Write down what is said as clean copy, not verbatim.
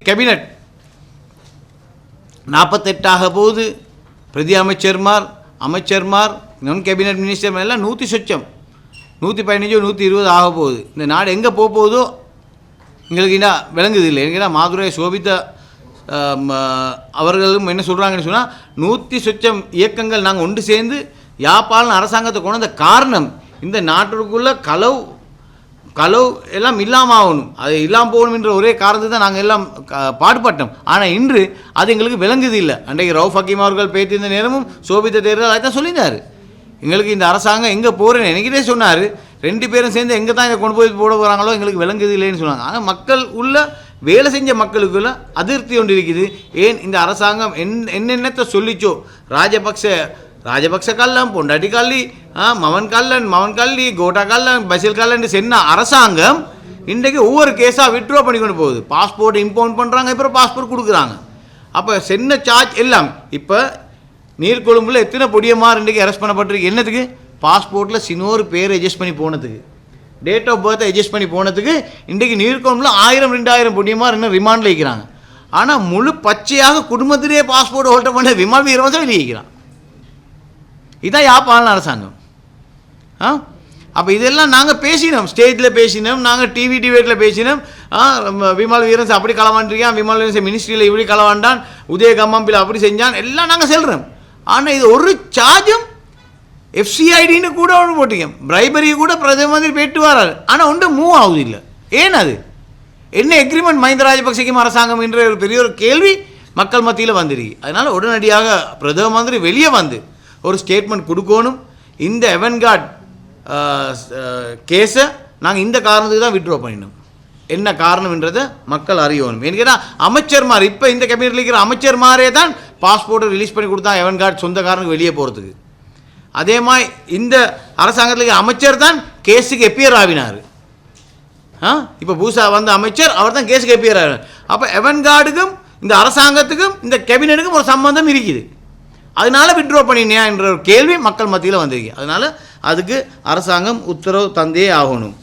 Cabinet 48 போது பிரதி அமைச்சர்மார் நான் கேபினட் மினிஸ்டர் எல்லாம் 100 சொச்சம் 115 120 ஆக போகுது. இந்த நாடு எங்கே போகுதோ எங்களுக்கு என்ன விளங்குது இல்லை. எங்கன்னா மாதுரை சோபிதா அவர்களும் என்ன சொல்கிறாங்கன்னு சொன்னால் 100 சொச்சம் இயக்கங்கள் நாங்கள் ஒன்று சேர்ந்து யாப்பாளன் அரசாங்கத்தை கொண்டு வந்த காரணம் இந்த நாட்டிற்குள்ளே களவு எல்லாம் இல்லாமல் ஆகணும், அது இல்லாமல் போகணுன்ற ஒரே காரணத்தை தான் நாங்கள் எல்லாம் பாடுபட்டோம். ஆனால் இன்று அது எங்களுக்கு விளங்குது இல்லை. அன்றைக்கு ரவுஃப் ஹக்கீம் அவர்கள் பேசியிருந்த நேரமும் சோபித்த தேர்தல் அதை தான் சொல்லியிருந்தார். எங்களுக்கு இந்த அரசாங்கம் எங்கே போகிறேன்னு எனக்கிட்டே சொன்னார். 2 பேரும் சேர்ந்து எங்கே தான் இதை கொண்டு போய் போட போகிறாங்களோ எங்களுக்கு விளங்குது இல்லைன்னு சொன்னாங்க. ஆனால் மக்கள் உள்ள வேலை செஞ்ச மக்களுக்குள்ள அதிருப்தி ஒன்று இருக்குது. ஏன் இந்த அரசாங்கம் என்னென்னத்தை சொல்லிச்சோ ராஜபக்ச கள்ளம், பொண்டாட்டி கள்ளி, மவன் கள்ளி, கோட்டா கள்ளன், பசில் கள்ளன் சென்ன அரசாங்கம் இன்றைக்கு ஒவ்வொரு கேஸாக விட்ரோ பண்ணி கொண்டு போகுது. பாஸ்போர்ட் இம்பவுண்ட் பண்ணுறாங்க, இப்போ பாஸ்போர்ட் கொடுக்குறாங்க. அப்போ சென்ன சார்ஜ் எல்லாம் இப்போ நீர்கொழும்பில் எத்தனை பொடியமார் இன்றைக்கு அரெஸ்ட் பண்ணப்பட்டிருக்கு. என்னத்துக்கு? பாஸ்போர்ட்டில் சின்னொரு பேர் அட்ஜஸ்ட் பண்ணி போனதுக்கு, டேட் ஆஃப் பர்த்தை அட்ஜஸ்ட் பண்ணி போனதுக்கு இன்றைக்கு நீர்கொழும்பில் 1000-2000 பொடியமார் இன்னும் ரிமாண்டில் வைக்கிறாங்க. ஆனால் முழு பச்சையாக குடும்பத்திலே பாஸ்போர்ட் ஹோல்டர் பண்ண விமல் வீரவன்சம் வெளியே வைக்கிறான். இதான் யாப்பாளன் அரசாங்கம். அப்போ இதெல்லாம் நாங்கள் பேசினோம், ஸ்டேஜில் பேசினோம், நாங்கள் டிவி டிபேட்டில் பேசினோம். விமல் வீரன்ஸ் அப்படி களவாண்டிருக்கான், விமல் வீரன்ஸ் மினிஸ்ட்ரியில் இப்படி களவாண்டான், உதயகம்மம்பில் அப்படி செஞ்சான், எல்லாம் நாங்கள் சொல்கிறோம். ஆனால் இது ஒரு சார்ஜும் எஃப்சிஐடின்னு கூட ஒன்று போட்டிங்க, பிரைபரி கூட பிரதம மந்திரி போயிட்டு வராரு. ஆனால் ஒன்று மூவ் ஆகுது இல்லை. ஏன் அது என்ன எக்ரிமெண்ட் மஹிந்த ராஜபக்சேக்கும் அரசாங்கம் என்ற ஒரு பெரிய ஒரு கேள்வி மக்கள் மத்தியில் வந்துருக்கு. அதனால் உடனடியாக பிரதம மந்திரி வெளியே வந்து ஒரு ஸ்டேட்மெண்ட் கொடுக்கணும். இந்த எவன்கார்ட் கேஸை நாங்கள் இந்த காரணத்துக்கு தான் விட்ரோ பண்ணினோம், என்ன காரணம்ன்றதை மக்கள் அறியணும். ஏன்னா அமைச்சர்மார் இப்போ இந்த கேபினெட்டில் இருக்கிற அமைச்சர்மாரே தான் பாஸ்போர்ட்டை ரிலீஸ் பண்ணி கொடுத்தா எவன்கார்ட் சொந்தக்காரனுக்கு வெளியே போகிறதுக்கு. அதே மாதிரி இந்த அரசாங்கத்தில் இருக்கிற அமைச்சர் தான் கேஸுக்கு எப்பியர் ஆகினார். இப்போ பூசா வந்த அமைச்சர் அவர் தான் கேஸுக்கு எப்பியர் ஆகினார். அப்போ எவன்கார்டுக்கும் இந்த அரசாங்கத்துக்கும் இந்த கேபினெட்டுக்கும் ஒரு சம்பந்தம் இருக்குது. அதனால விட்ரோ பண்ணினியா என்ற ஒரு கேள்வி மக்கள் மத்தியில் வந்திருக்கு. அதனால் அதுக்கு அரசாங்கம் உத்தரவு தந்தே ஆகணும்.